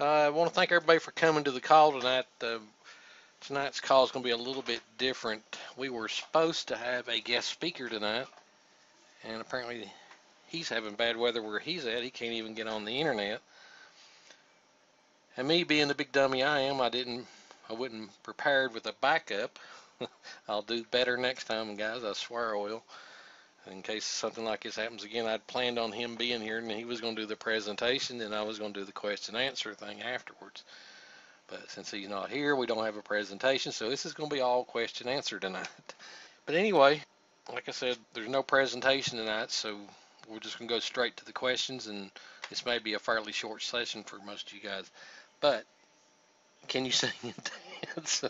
I want to thank everybody for coming to the call tonight. Tonight's call is going to be a little bit different. We were supposed to have a guest speaker tonight, and apparently he's having bad weather where he's at. He can't even get on the internet. And me being the big dummy I am, I wasn't prepared with a backup. I'll do better next time, guys. I swear I will. In case something like this happens again, I'd planned on him being here, and he was going to do the presentation, and I was going to do the question answer thing afterwards. But since he's not here, we don't have a presentation, so this is going to be all question answer tonight. But anyway, like I said, there's no presentation tonight, so we're just going to go straight to the questions, and this may be a fairly short session for most of you guys. But can you sing and dance?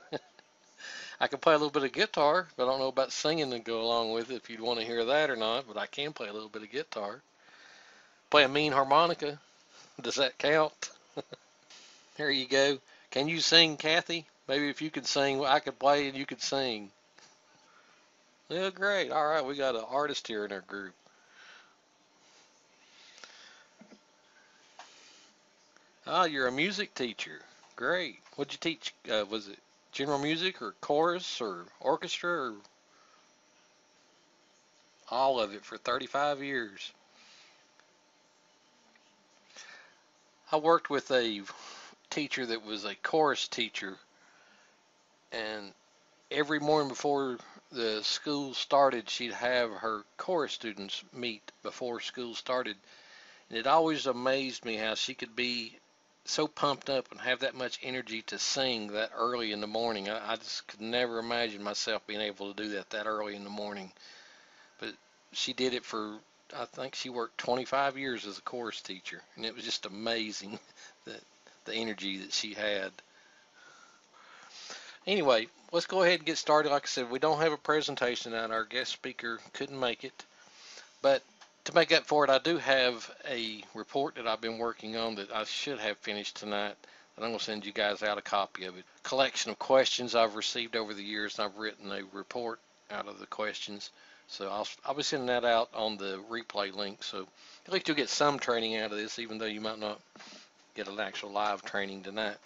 I can play a little bit of guitar, but I don't know about singing to go along with it, if you'd want to hear that or not, but I can play a little bit of guitar. Play a mean harmonica. Does that count? There you go. Can you sing, Kathy? Maybe if you could sing, I could play and you could sing. Yeah, great. All right, we got an artist here in our group. Ah, you're a music teacher. Great. What'd you teach? Was it general music or chorus or orchestra or all of it for 35 years? I worked with a teacher that was a chorus teacher, and every morning before the school started, she'd have her chorus students meet before school started. And it always amazed me how she could be so pumped up and have that much energy to sing that early in the morning. I just could never imagine myself being able to do that early in the morning. But she did it for, I think she worked 25 years as a chorus teacher, and it was just amazing that the energy that she had. Anyway, let's go ahead and get started. Like I said, we don't have a presentation tonight. Our guest speaker couldn't make it. But to make up for it, I do have a report that I've been working on that I should have finished tonight. And I'm going to send you guys out a copy of it. Collection of questions I've received over the years, and I've written a report out of the questions. So I'll be sending that out on the replay link. So at least you'll get some training out of this, even though you might not get an actual live training tonight.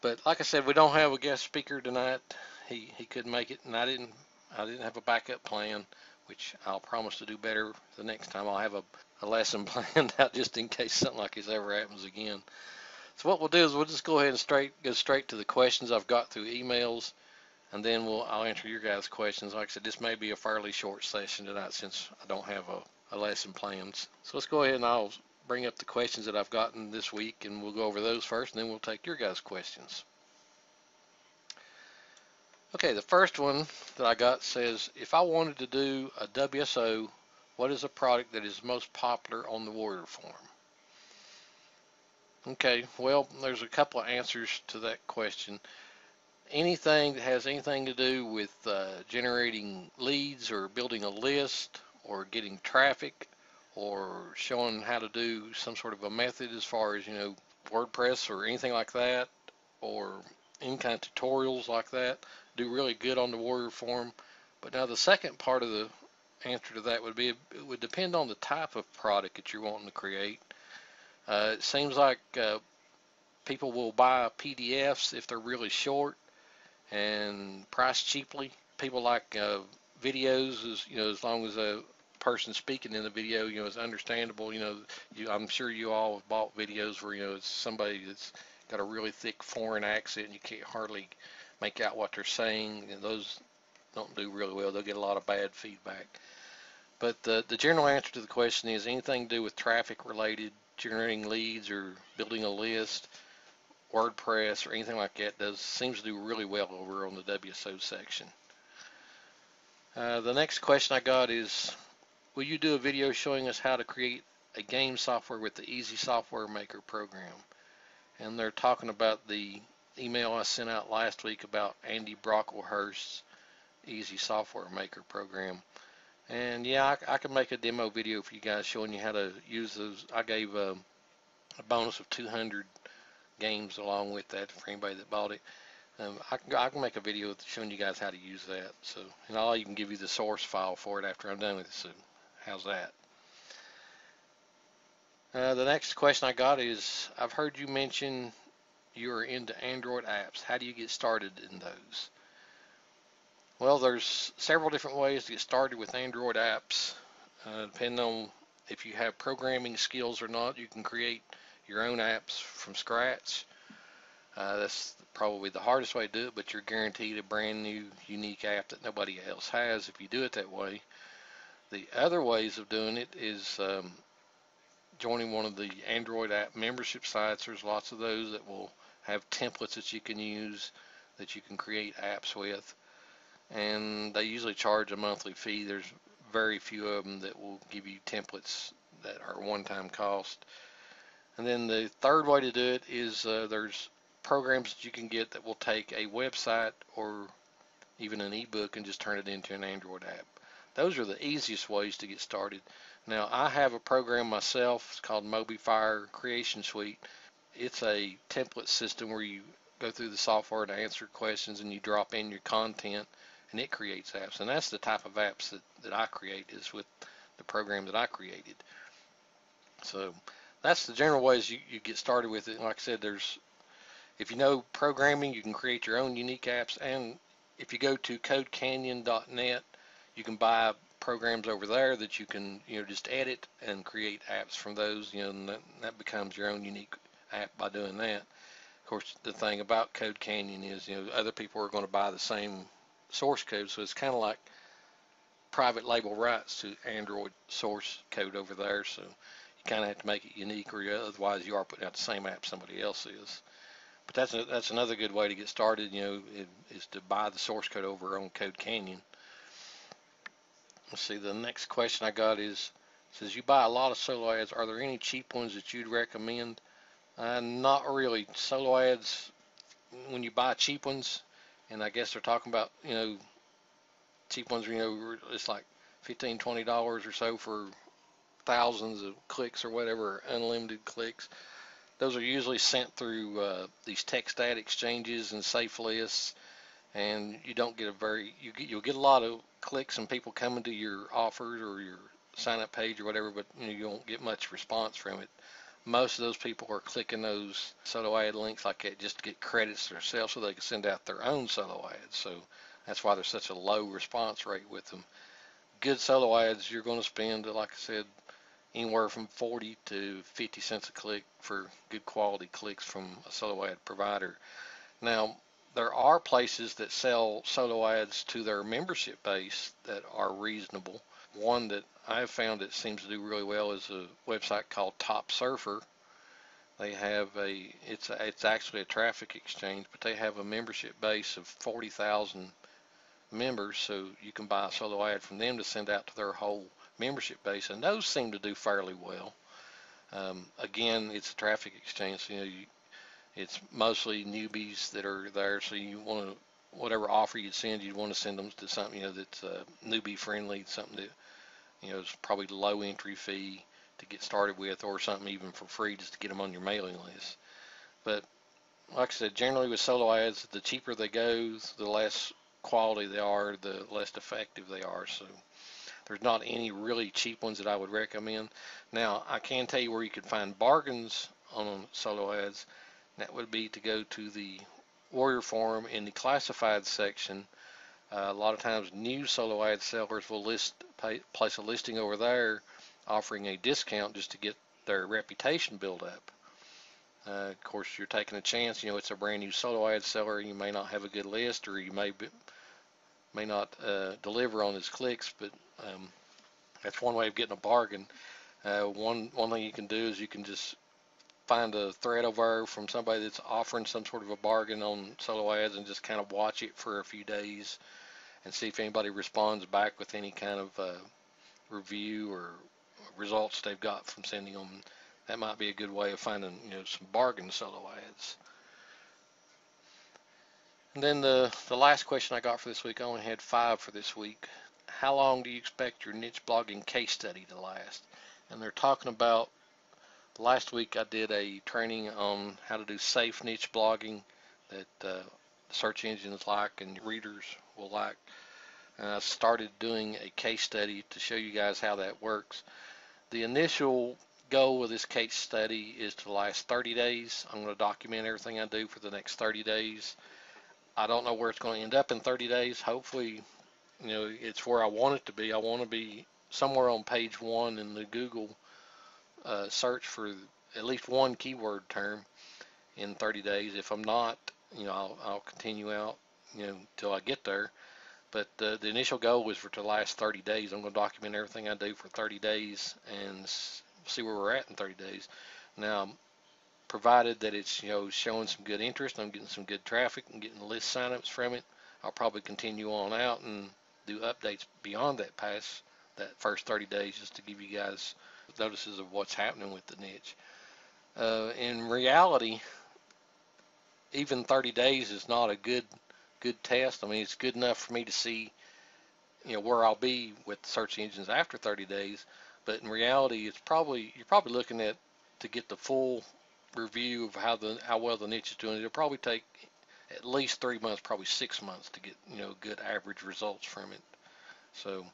But like I said, we don't have a guest speaker tonight. He couldn't make it, and I didn't have a backup plan, which I'll promise to do better the next time. I'll have a lesson planned out just in case something like this ever happens again. So what we'll do is we'll just go ahead and go straight to the questions I've got through emails, and then I'll answer your guys' questions. Like I said, this may be a fairly short session tonight since I don't have a lesson planned. So let's go ahead and I'll bring up the questions that I've gotten this week, and we'll go over those first, and then we'll take your guys' questions. Okay, the first one that I got says, if I wanted to do a WSO, what is a product that is most popular on the Warrior Forum? Okay, well, there's a couple of answers to that question. Anything that has anything to do with generating leads or building a list or getting traffic or showing how to do some sort of a method as far as, WordPress or anything like that, or any kind of tutorials like that, do really good on the Warrior Forum. But now the second part of the answer to that would be, it would depend on the type of product that you're wanting to create. It seems like people will buy PDFs if they're really short and priced cheaply. People like videos, as long as a person speaking in the video, is understandable. I'm sure you all have bought videos where, it's somebody that's got a really thick foreign accent and you can't hardly make out what they're saying. And those don't do really well. They'll get a lot of bad feedback. But the general answer to the question is anything to do with traffic related, generating leads or building a list, WordPress or anything like that seems to do really well over on the WSO section. The next question I got is, will you do a video showing us how to create a game software with the Easy Software Maker program? And they're talking about the email I sent out last week about Andy Brocklehurst's Easy Software Maker program. And yeah, I can make a demo video for you guys showing you how to use those. I gave a bonus of 200 games along with that for anybody that bought it. I can make a video showing you guys how to use that. So, and I'll even give you the source file for it after I'm done with it. So, how's that? The next question I got is, I've heard you mention you're into Android apps. How do you get started in those? Well, there's several different ways to get started with Android apps. Depending on if you have programming skills or not, you can create your own apps from scratch. That's probably the hardest way to do it, but you're guaranteed a brand new, unique app that nobody else has if you do it that way. The other ways of doing it is joining one of the Android app membership sites. There's lots of those that will have templates that you can use, that you can create apps with, and they usually charge a monthly fee. There's very few of them that will give you templates that are one-time cost. And then the third way to do it is there's programs that you can get that will take a website or even an ebook and just turn it into an Android app. Those are the easiest ways to get started. Now, I have a program myself. It's called MobiFire Creation Suite. It's a template system where you go through the software to answer questions and you drop in your content and it creates apps. And that's the type of apps that I create, is with the program that I created. So that's the general ways you get started with it. Like I said, if you know programming, you can create your own unique apps. And if you go to codecanyon.net, you can buy programs over there that you can just edit and create apps from those. And that becomes your own unique app by doing that. Of course, the thing about Code Canyon is other people are going to buy the same source code, so it's kind of like private label rights to Android source code over there. So you kind of have to make it unique, or otherwise you are putting out the same app somebody else is. But that's another good way to get started. Is to buy the source code over on Code Canyon. Let's see, the next question I got says you buy a lot of solo ads. Are there any cheap ones that you'd recommend? Not really. Solo ads, when you buy cheap ones, and I guess they're talking about cheap ones, it's like $15-$20 or so for thousands of clicks or whatever, unlimited clicks. Those are usually sent through these text ad exchanges and safe lists, and you don't get you'll get a lot of clicks and people coming to your offers or your sign up page or whatever, but you won't get much response from it. Most of those people are clicking those solo ad links like that just to get credits themselves so they can send out their own solo ads. So that's why there's such a low response rate with them. Good solo ads, you're going to spend, like I said, anywhere from 40 to 50 cents a click for good quality clicks from a solo ad provider. Now, there are places that sell solo ads to their membership base that are reasonable. One that I've found that seems to do really well is a website called Top Surfer. They have it's actually a traffic exchange, but they have a membership base of 40,000 members, so you can buy a solo ad from them to send out to their whole membership base, and those seem to do fairly well. Again, it's a traffic exchange, so it's mostly newbies that are there, so you want to, whatever offer you send, you want to send them to something that's newbie friendly, something that is probably low entry fee to get started with, or something even for free just to get them on your mailing list. But like I said, generally with solo ads, the cheaper they go, the less quality they are, the less effective they are. So there's not any really cheap ones that I would recommend. Now, I can tell you where you can find bargains on solo ads. That would be to go to the Warrior Forum in the classified section. A lot of times new solo ad sellers will place a listing over there offering a discount just to get their reputation built up. Of course, you're taking a chance. It's a brand new solo ad seller. You may not have a good list, or you may not deliver on his clicks, but that's one way of getting a bargain. One thing you can do is you can just find a thread over from somebody that's offering some sort of a bargain on solo ads and just kind of watch it for a few days and see if anybody responds back with any kind of review or results they've got from sending them. That might be a good way of finding some bargain solo ads. And then the last question I got for this week, I only had 5 for this week. How long do you expect your niche blogging case study to last? And they're talking about, last week I did a training on how to do safe niche blogging that search engines like and readers will like. And I started doing a case study to show you guys how that works. The initial goal of this case study is to last 30 days. I'm going to document everything I do for the next 30 days. I don't know where it's going to end up in 30 days. Hopefully, it's where I want it to be. I want to be somewhere on page 1 in the Google search for at least one keyword term in 30 days. If I'm not, I'll continue out, until I get there. But the initial goal was for to last 30 days. I'm going to document everything I do for 30 days and see where we're at in 30 days. Now, provided that it's showing some good interest, I'm getting some good traffic and getting list signups from it, I'll probably continue on out and do updates beyond that, past that first 30 days, just to give you guys notices of what's happening with the niche. In reality, even 30 days is not a good test. I mean, it's good enough for me to see where I'll be with search engines after 30 days, but in reality, you're probably looking at, to get the full review of how well the niche is doing, it'll probably take at least 3 months, probably 6 months to get good average results from it. So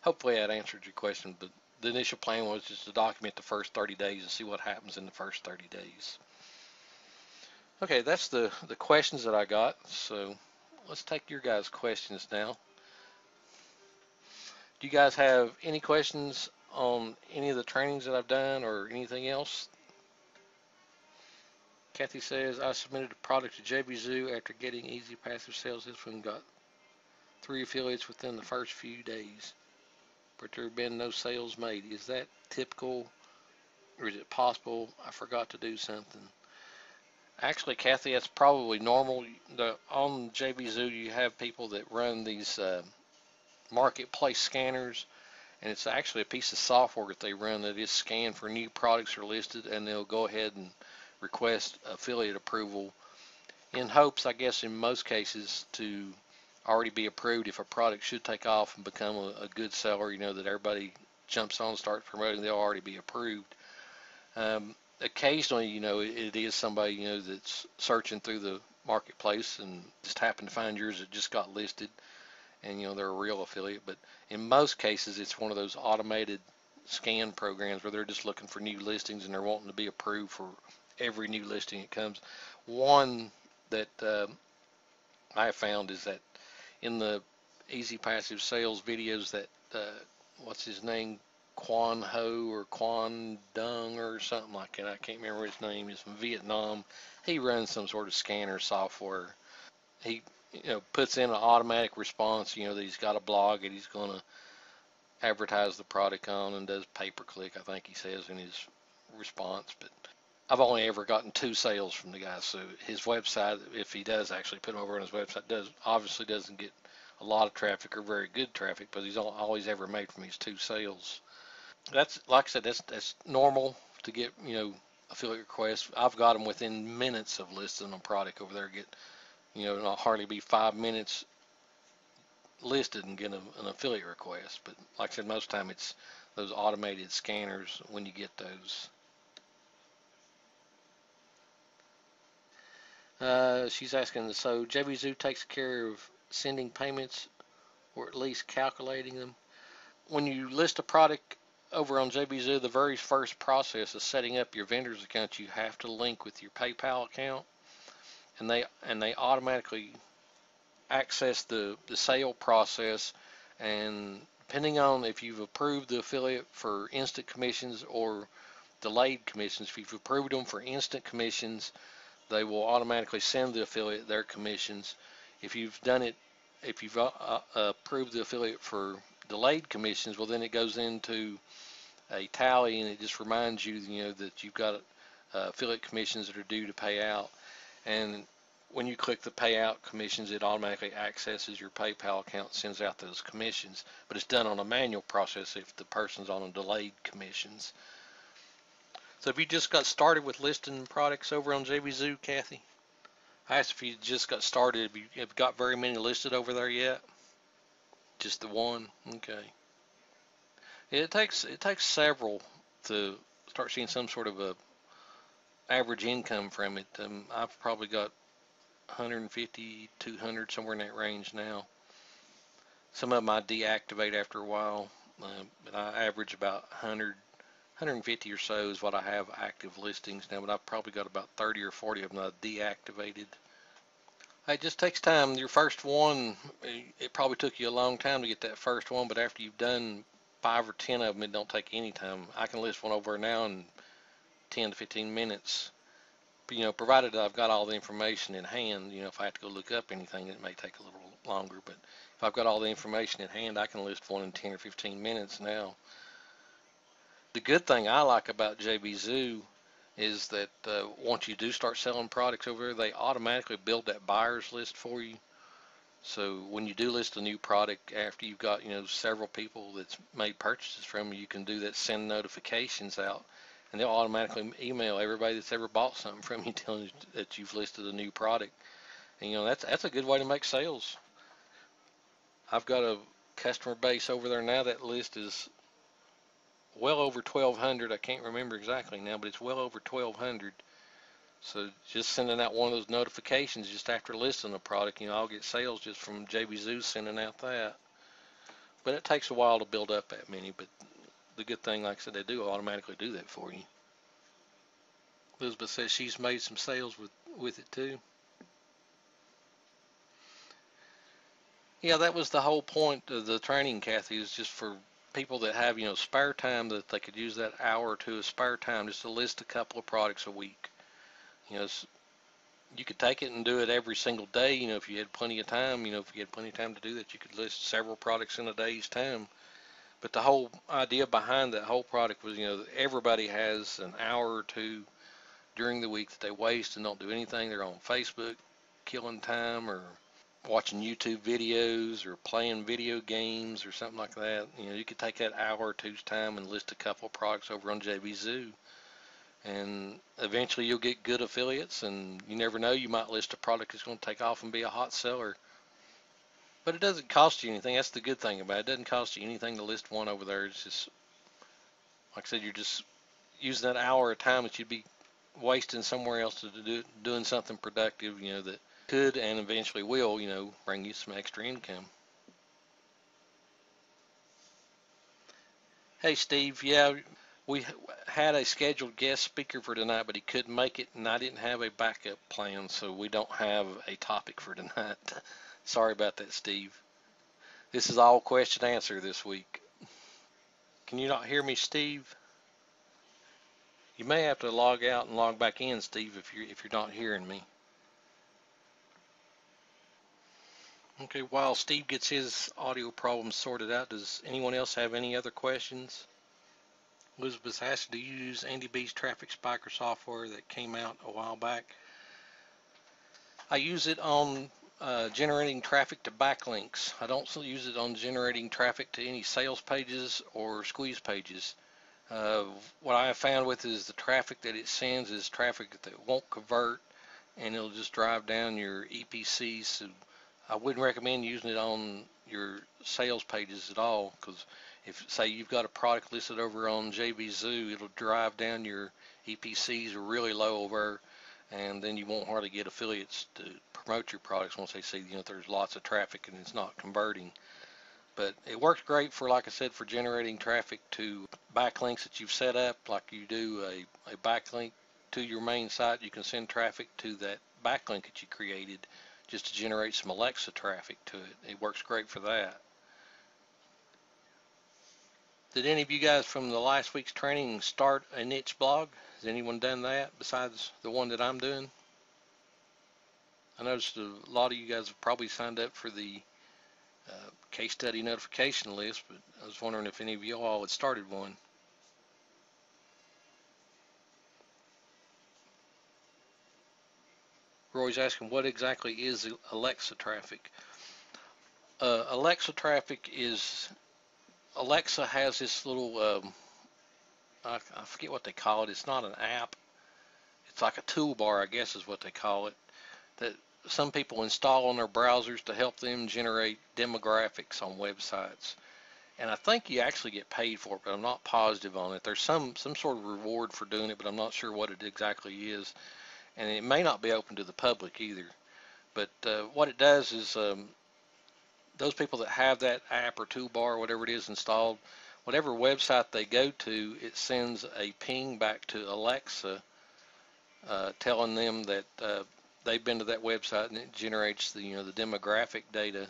hopefully that answered your question, but the initial plan was just to document the first 30 days and see what happens in the first 30 days. Okay, that's the questions that I got. So let's take your guys' questions now. Do you guys have any questions on any of the trainings that I've done or anything else? Kathy says, I submitted a product to JVZoo after getting Easy Passive Sales this one, got 3 affiliates within the first few days, but there have been no sales made. Is that typical, or is it possible I forgot to do something? Actually, Kathy, that's probably normal. On JVZoo, you have people that run these marketplace scanners, and it's actually a piece of software that they run that is scanned for new products are listed, and they'll go ahead and request affiliate approval in hopes, I guess, in most cases, to already be approved if a product should take off and become a good seller, that everybody jumps on and starts promoting, they'll already be approved. Occasionally, it is somebody, that's searching through the marketplace and just happened to find yours that just got listed, and, they're a real affiliate. But in most cases, it's one of those automated scan programs where they're just looking for new listings and they're wanting to be approved for every new listing that comes. One that I have found is that in the Easy Passive Sales videos that, what's his name, Quan Ho or Quan Dung or something like that, I can't remember his name, he's from Vietnam. He runs some sort of scanner software. He puts in an automatic response, that he's got a blog that he's going to advertise the product on, and does pay-per-click, I think he says in his response. But I've only ever gotten 2 sales from the guy. So his website, if he does actually put them over on his website, obviously doesn't get a lot of traffic or very good traffic, but he's always ever made from his 2 sales. That's, like I said, that's normal to get affiliate requests. I've got them within minutes of listing a product over there. Get not hardly be 5 minutes listed and get an affiliate request. But like I said, most of the time it's those automated scanners when you get those. She's asking, so JVZoo takes care of sending payments or at least calculating them? When you list a product over on JVZoo, the very first process is setting up your vendor's account. You have to link with your PayPal account, and they automatically access the sale process. And depending on if you've approved the affiliate for instant commissions or delayed commissions, if you've approved them for instant commissions, they will automatically send the affiliate their commissions. If you've approved the affiliate for delayed commissions, well, then it goes into a tally, and it just reminds you, that you've got affiliate commissions that are due to pay out. And when you click the payout commissions, it automatically accesses your PayPal account and sends out those commissions. But it's done on a manual process if the person's on a delayed commissions. So if you just got started with listing products over on JVZoo, Kathy? I asked if you just got started. Have you got very many listed over there yet? Just the one? Okay. It takes several to start seeing some sort of a average income from it. I've probably got 150, 200, somewhere in that range now. Some of them I deactivate after a while, but I average about 100 150 or so is what I have active listings now, but I've probably got about 30 or 40 of them that I deactivated. It just takes time. Your first one, it probably took you a long time to get that first one, but after you've done 5 or 10 of them, it don't take any time. I can list one over now in 10 to 15 minutes. Provided that I've got all the information in hand. If I have to go look up anything, it may take a little longer, but if I've got all the information in hand, I can list one in 10 or 15 minutes now. The good thing I like about JBZoo is that once you do start selling products over there, they automatically build that buyer's list for you. So when you do list a new product after you've got several people that's made purchases from you, you can do that, send notifications out, and they'll automatically email everybody that's ever bought something from you telling you that you've listed a new product. And that's a good way to make sales. I've got a customer base over there now. That list is well over 1,200. I can't remember exactly now, but it's well over 1,200. So just sending out one of those notifications just after listing a product, I'll get sales just from JBZoo sending out that. But it takes a while to build up that many, but the good thing, like I said, they do automatically do that for you. Elizabeth says she's made some sales with it too. Yeah, that was the whole point of the training, Kathy, is just for people that have, spare time, that they could use that hour or two of spare time just to list a couple of products a week. You could take it and do it every single day, if you had plenty of time. If you had plenty of time to do that, you could list several products in a day's time. But the whole idea behind that whole product was, everybody has an hour or two during the week that they waste and don't do anything. They're on Facebook killing time, or watching YouTube videos, or playing video games or something like that. You could take that hour or two's time and list a couple of products over on JBZoo. And eventually you'll get good affiliates, and you never know, you might list a product that's going to take off and be a hot seller. But it doesn't cost you anything. That's the good thing about it. It doesn't cost you anything to list one over there. It's just, like I said, you're just using that hour of time that you'd be wasting somewhere else to doing something productive, that could and eventually will, bring you some extra income. Hey, Steve, yeah, we had a scheduled guest speaker for tonight, but he couldn't make it, and I didn't have a backup plan, so we don't have a topic for tonight. Sorry about that, Steve. This is all question answer this week. Can you not hear me, Steve? You may have to log out and log back in, Steve, if you're not hearing me. Okay, while Steve gets his audio problems sorted out, does anyone else have any other questions? Elizabeth asked, do you use Andy B's Traffic Spiker software that came out a while back? I use it on generating traffic to backlinks. I don't use it on generating traffic to any sales pages or squeeze pages. What I have found with is the traffic that it sends is traffic that won't convert, and it'll just drive down your EPCs. So I wouldn't recommend using it on your sales pages at all, because if, say, you've got a product listed over on JBZoo, it'll drive down your EPCs really low over, and then you won't hardly get affiliates to promote your products once they see there's lots of traffic and it's not converting. But it works great for, like I said, for generating traffic to backlinks that you've set up. Like you do a backlink to your main site, you can send traffic to that backlink that you created just to generate some Alexa traffic to it. It works great for that. Did any of you guys from the last week's training start a niche blog? Has anyone done that besides the one that I'm doing? I noticed a lot of you guys have probably signed up for the case study notification list, but I was wondering if any of you all had started one. Roy's asking, what exactly is Alexa traffic? Alexa traffic is, Alexa has this little, I forget what they call it. It's not an app. It's like a toolbar, I guess is what they call it, that some people install on their browsers to help them generate demographics on websites. And I think you actually get paid for it, but I'm not positive on it. There's some sort of reward for doing it, but I'm not sure what it exactly is. And it may not be open to the public either. But what it does is those people that have that app or toolbar or whatever it is installed, whatever website they go to, it sends a ping back to Alexa, telling them that they've been to that website, and it generates the demographic data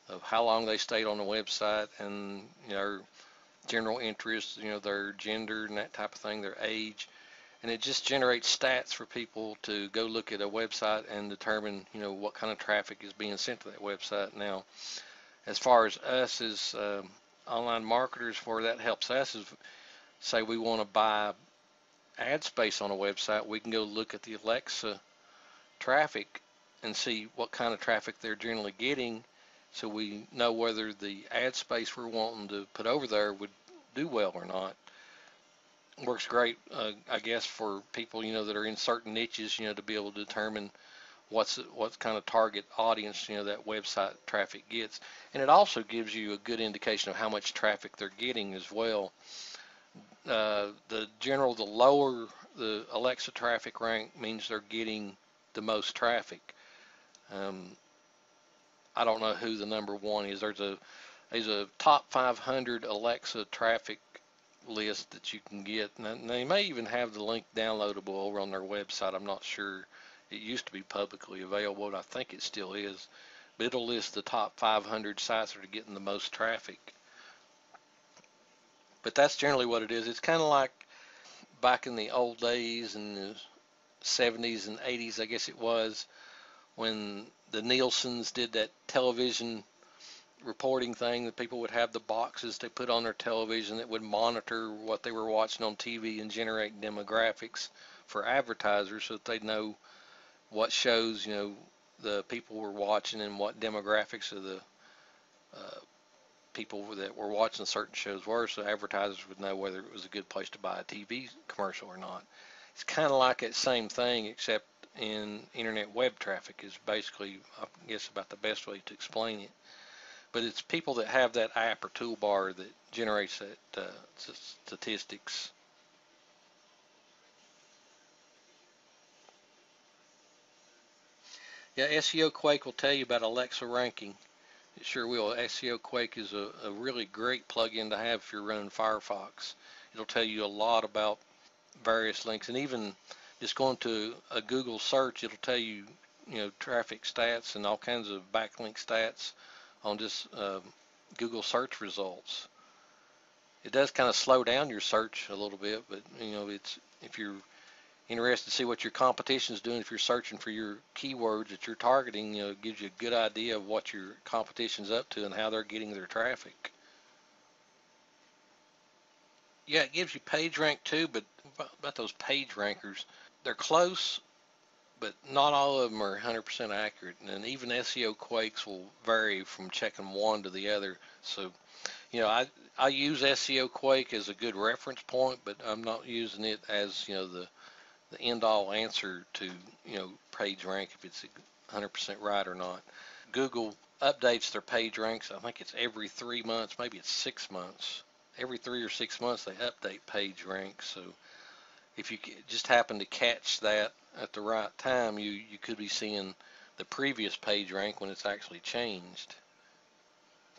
of how long they stayed on the website, and their general interests, their gender and that type of thing, their age, and it just generates stats for people to go look at a website and determine what kind of traffic is being sent to that website. Now, as far as us as online marketers, where that helps us is, say we want to buy ad space on a website, we can go look at the Alexa traffic and see what kind of traffic they're generally getting, so we know whether the ad space we're wanting to put over there would do well or not. Works great, I guess, for people that are in certain niches, to be able to determine what kind of target audience that website traffic gets, and it also gives you a good indication of how much traffic they're getting as well. The lower the Alexa traffic rank means they're getting the most traffic. I don't know who the number one is. There's a top 500 Alexa traffic list that you can get, and they may even have the link downloadable over on their website. I'm not sure. It used to be publicly available, and I think it still is. But it'll list the top 500 sites that are getting the most traffic. But that's generally what it is. It's kind of like back in the old days, in the 70s and 80s, I guess it was, when the Nielsen's did that television reporting thing, that people would have the boxes they put on their television that would monitor what they were watching on TV and generate demographics for advertisers, so that they'd know what shows the people were watching and what demographics of the people that were watching certain shows were, so advertisers would know whether it was a good place to buy a TV commercial or not. It's kind of like that same thing, except in internet web traffic is basically, I guess, about the best way to explain it. But it's people that have that app or toolbar that generates that statistics. Yeah, SEO Quake will tell you about Alexa ranking. It sure will. SEO Quake is a really great plugin to have if you're running Firefox. It'll tell you a lot about various links, and even just going to a Google search, it'll tell you, traffic stats and all kinds of backlink stats on just Google search results. It does kind of slow down your search a little bit, but it's, if you're interested to see what your competition is doing, if you're searching for your keywords that you're targeting, it gives you a good idea of what your competition's up to and how they're getting their traffic. Yeah, it gives you page rank too, but about those page rankers, they're close, but not all of them are 100% accurate. And even SEO Quakes will vary from checking one to the other. So, I use SEO Quake as a good reference point, but I'm not using it as, the end-all answer to, page rank, if it's 100% right or not. Google updates their page ranks. I think it's every 3 months, maybe it's 6 months. Every 3 or 6 months they update page ranks. So if you just happen to catch that at the right time, you could be seeing the previous page rank when it's actually changed.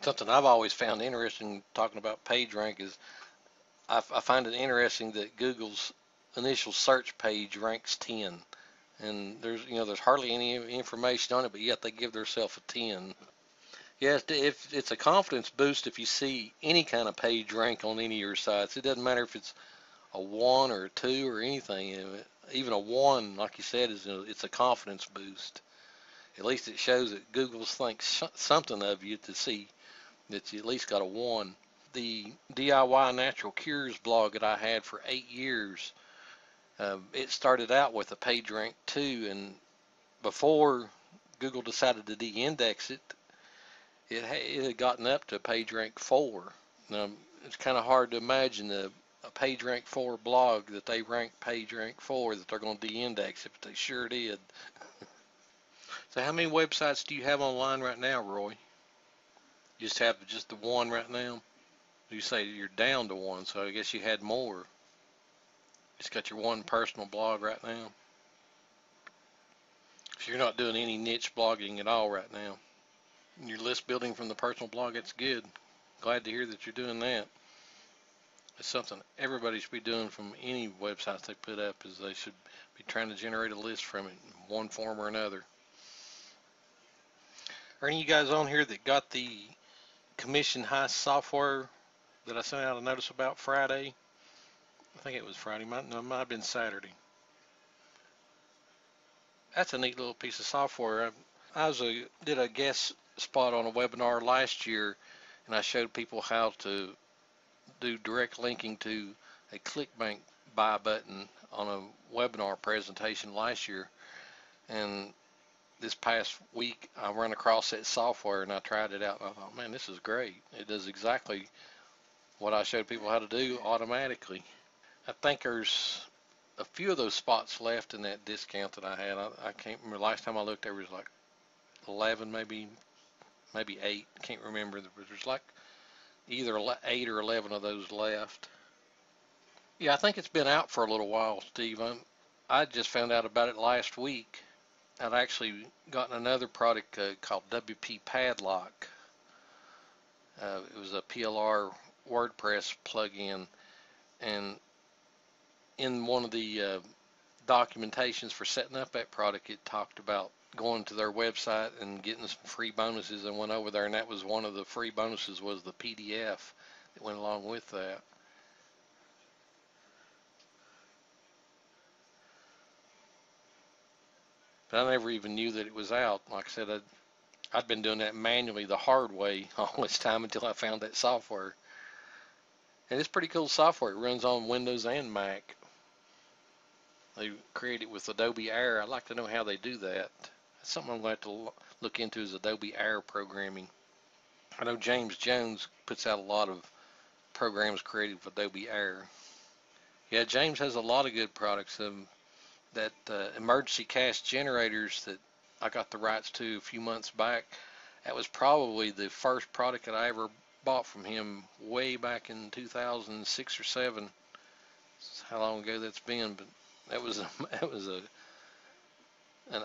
Something I've always found interesting talking about page rank is I find it interesting that Google's initial search page ranks 10, and there's hardly any information on it, but yet they give themselves a 10. Yeah, it's a confidence boost if you see any kind of page rank on any of your sites. It doesn't matter if it's a 1 or a 2 or anything. Even a 1, like you said, it's a confidence boost. At least it shows that Google thinks something of you to see that you at least got a 1. The DIY Natural Cures blog that I had for 8 years, it started out with a page rank 2, and before Google decided to de-index it, it had gotten up to page rank 4. Now, it's kind of hard to imagine a page rank 4 blog that they rank page rank 4 that they're going to de-index it, but they sure did. So how many websites do you have online right now, Roy? You just have just the one right now? You say you're down to one, so I guess you had more. Just got your one personal blog right now. So you're not doing any niche blogging at all right now. Your list building from the personal blog, that's good. Glad to hear that you're doing that. It's something everybody should be doing from any websites they put up, is they should be trying to generate a list from it in one form or another. Are any of you guys on here that got the Commission Heist software that I sent out a notice about Friday? I think it was Friday. No, it might have been Saturday. That's a neat little piece of software. Did a guest spot on a webinar last year, and I showed people how to do direct linking to a ClickBank buy button on a webinar presentation last year. And this past week, I ran across that software and I tried it out. And I thought, man, this is great. It does exactly what I showed people how to do automatically. I think there's a few of those spots left in that discount that I had. I can't remember. Last time I looked, there was like 11, maybe 8. I can't remember. There's like either 8 or 11 of those left. Yeah, I think it's been out for a little while, Steve. I just found out about it last week. I'd actually gotten another product called WP Padlock. It was a PLR WordPress plugin, and in one of the documentations for setting up that product, it talked about going to their website and getting some free bonuses, and went over there, and that was one of the free bonuses was the PDF that went along with that. But I never even knew that it was out. Like I said, I'd been doing that manually the hard way all this time until I found that software. And it's pretty cool software. It runs on Windows and Mac. They created it with Adobe Air. I'd like to know how they do that. That's something I'm going to have to look into, is Adobe Air programming. I know James Jones puts out a lot of programs created with Adobe Air. Yeah, James has a lot of good products. That emergency cash generators that I got the rights to a few months back, that was probably the first product that I ever bought from him way back in 2006 or 7. That's how long ago that's been, but that was an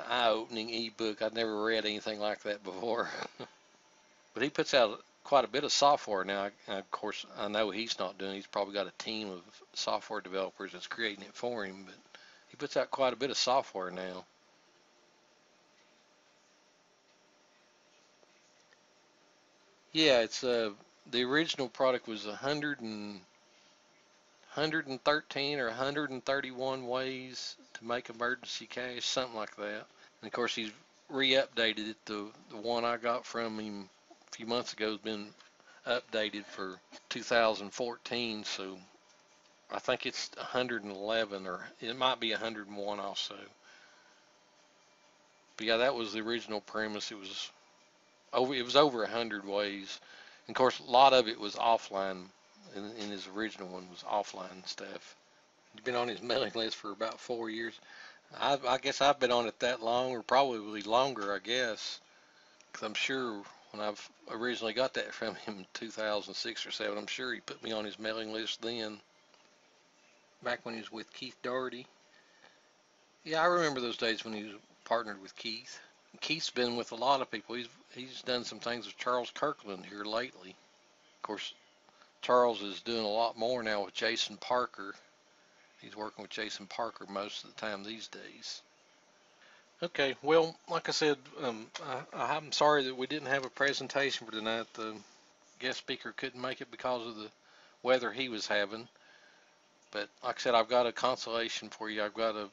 eye-opening ebook. I'd never read anything like that before. But he puts out quite a bit of software now. Of course, I know he's not doing it. He's probably got a team of software developers that's creating it for him, but he puts out quite a bit of software now. Yeah, it's the original product was 113 or 131 ways to make emergency cash, something like that. And of course, he's re-updated it. The one I got from him a few months ago has been updated for 2014, so I think it's 111, or it might be 101 also. But yeah, that was the original premise. It was over 100 ways. And of course, a lot of it was offline. In his original one was offline stuff. He's been on his mailing list for about 4 years. I guess I've been on it that long, or probably longer, I guess. Because I'm sure when I've originally got that from him in 2006 or 7, I'm sure he put me on his mailing list then, back when he was with Keith Doherty. Yeah, I remember those days when he was partnered with Keith. Keith's been with a lot of people. He's done some things with Charles Kirkland here lately. Of course, Charles is doing a lot more now with Jason Parker. He's working with Jason Parker most of the time these days. Okay, well, like I said, I'm sorry that we didn't have a presentation for tonight. The guest speaker couldn't make it because of the weather he was having. But like I said, I've got a consolation for you. I've got a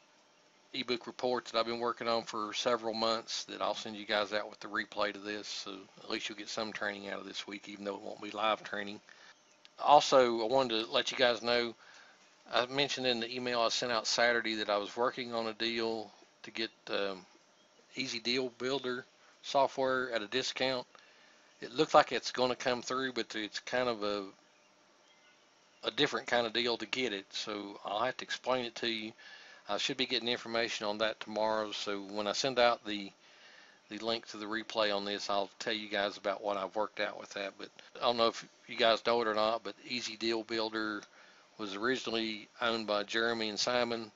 ebook report that I've been working on for several months that I'll send you guys out with the replay to this, so at least you'll get some training out of this week, even though it won't be live training. Also, I wanted to let you guys know, I mentioned in the email I sent out Saturday that I was working on a deal to get Easy Deal Builder software at a discount. It looks like it's going to come through, but it's kind of a different kind of deal to get it, so I'll have to explain it to you. I should be getting information on that tomorrow, so when I send out the link to the replay on this, I'll tell you guys about what I've worked out with that. But I don't know if you guys know it or not, but Easy Deal Builder was originally owned by Jeremy and Simon,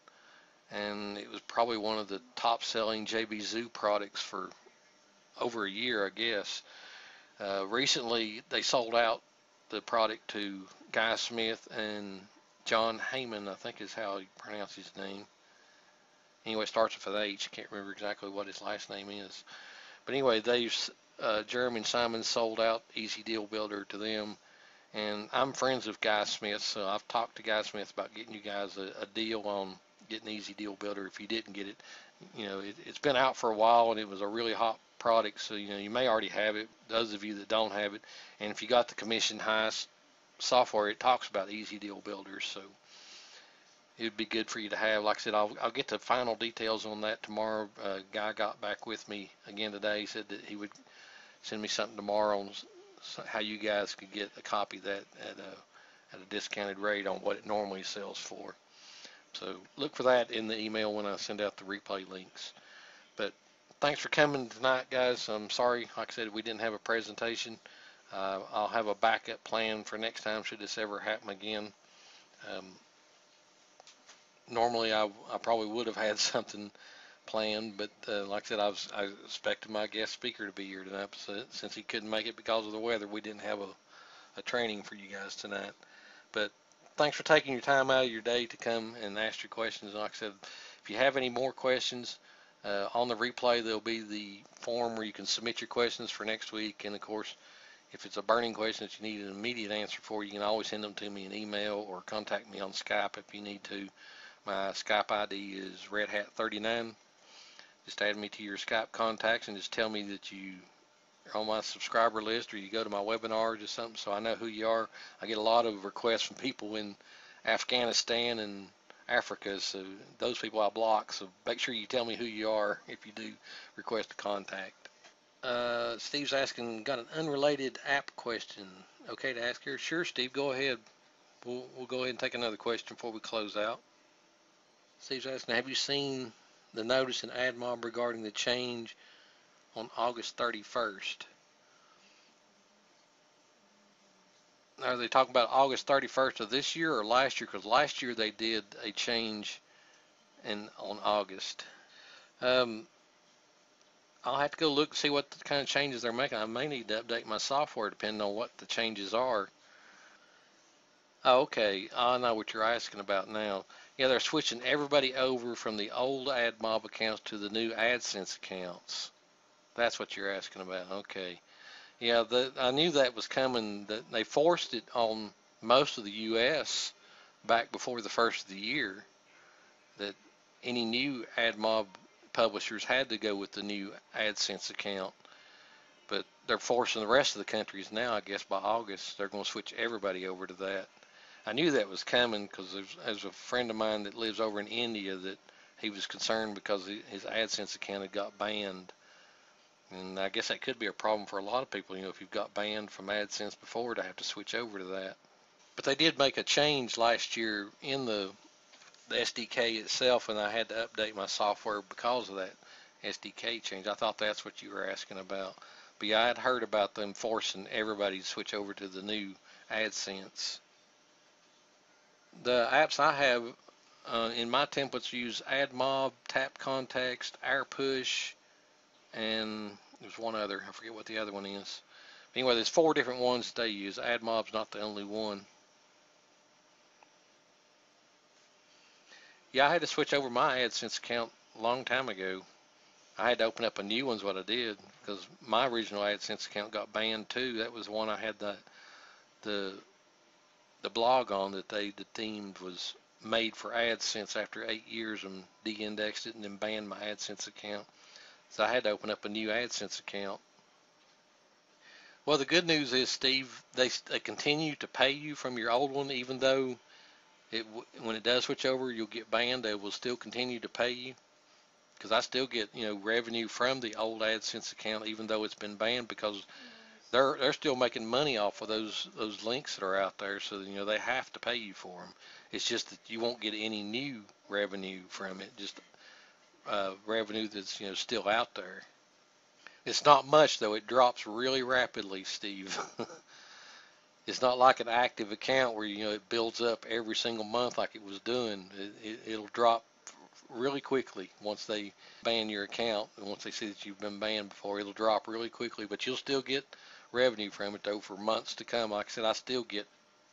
and it was probably one of the top selling JBZoo products for over a year, I guess. Recently, they sold out the product to Guy Smith and John Heyman, I think is how you pronounce his name. Anyway, it starts with an H. I can't remember exactly what his last name is. But anyway, Jeremy and Simon sold out Easy Deal Builder to them. And I'm friends with Guy Smith, so I've talked to Guy Smith about getting you guys a deal on getting Easy Deal Builder if you didn't get it. It's been out for a while, and it was a really hot product, so you may already have it, those of you that don't have it. And if you got the commission high software, it talks about Easy Deal Builders, so it would be good for you to have. Like I said, I'll get the final details on that tomorrow. Guy got back with me again today. He said that he would send me something tomorrow on how you guys could get a copy of that at a discounted rate on what it normally sells for. So look for that in the email when I send out the replay links. But thanks for coming tonight, guys. I'm sorry, like I said, we didn't have a presentation. I'll have a backup plan for next time should this ever happen again. Normally I probably would have had something planned, but like I said, I expected my guest speaker to be here tonight. So since he couldn't make it because of the weather, we didn't have a training for you guys tonight. But thanks for taking your time out of your day to come and ask your questions. And like I said, if you have any more questions, on the replay there'll be the form where you can submit your questions for next week. And of course, if it's a burning question that you need an immediate answer for, you can always send them to me in email or contact me on Skype if you need to. My Skype ID is RedHat39. Just add me to your Skype contacts and just tell me that you are on my subscriber list or you go to my webinar or just something so I know who you are. I get a lot of requests from people in Afghanistan and Africa, so those people I block, so make sure you tell me who you are if you do request a contact. Steve's asking, got an unrelated app question. Okay to ask here? Sure, Steve, go ahead. We'll go ahead and take another question before we close out. Steve's asking, have you seen the notice in AdMob regarding the change on August 31st? Are they talking about August 31st of this year or last year? Because last year they did a change on August. I'll have to go look and see what kind of changes they're making. I may need to update my software depending on what the changes are. Oh, okay. I know what you're asking about now. Yeah, they're switching everybody over from the old AdMob accounts to the new AdSense accounts. That's what you're asking about. Okay. Yeah, I knew that was coming. That they forced it on most of the U.S. back before the first of the year, that any new AdMob publishers had to go with the new AdSense account. But they're forcing the rest of the countries now, I guess by August, they're going to switch everybody over to that. I knew that was coming because there's a friend of mine that lives over in India that he was concerned because his AdSense account had got banned. And I guess that could be a problem for a lot of people, if you've got banned from AdSense before, to have to switch over to that. But they did make a change last year in the SDK itself, and I had to update my software because of that SDK change. I thought that's what you were asking about. But yeah, I had heard about them forcing everybody to switch over to the new AdSense. The apps I have in my templates use AdMob, Tap Context, AirPush, and there's one other. I forget what the other one is. Anyway, there's 4 different ones that they use. AdMob's not the only one. Yeah, I had to switch over my AdSense account a long time ago. I had to open up a new one's what I did, because my original AdSense account got banned too. That was one I had the blog on that they deemed was made for AdSense after 8 years and de-indexed it and then banned my AdSense account. So I had to open up a new AdSense account. Well, the good news is, Steve, they continue to pay you from your old one, even though when it does switch over, you'll get banned. They will still continue to pay you, because I still get revenue from the old AdSense account, even though it's been banned, because they're still making money off of those links that are out there. So they have to pay you for them. It's just that you won't get any new revenue from it. Just revenue that's still out there. It's not much though. It drops really rapidly, Steve. It's not like an active account where it builds up every single month like it was doing. It'll drop really quickly once they ban your account, and once they see that you've been banned before, it'll drop really quickly. But you'll still get revenue from it though for months to come. Like I said, I still get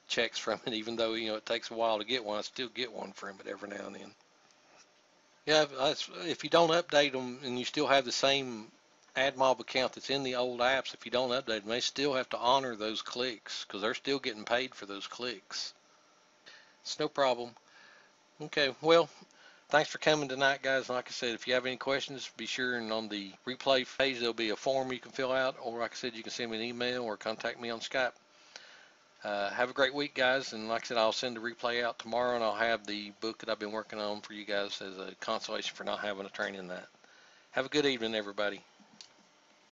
checks from it, even though, it takes a while to get one. I still get one from it every now and then. Yeah, if you don't update them and you still have the same AdMob account that's in the old apps, if you don't update them, they still have to honor those clicks because they're still getting paid for those clicks. It's no problem. Okay, well, thanks for coming tonight, guys. Like I said, if you have any questions, be sure and on the replay page, there'll be a form you can fill out, or like I said, you can send me an email or contact me on Skype. Have a great week, guys, and like I said, I'll send the replay out tomorrow, and I'll have the book that I've been working on for you guys as a consolation for not having a training in that. Have a good evening, everybody.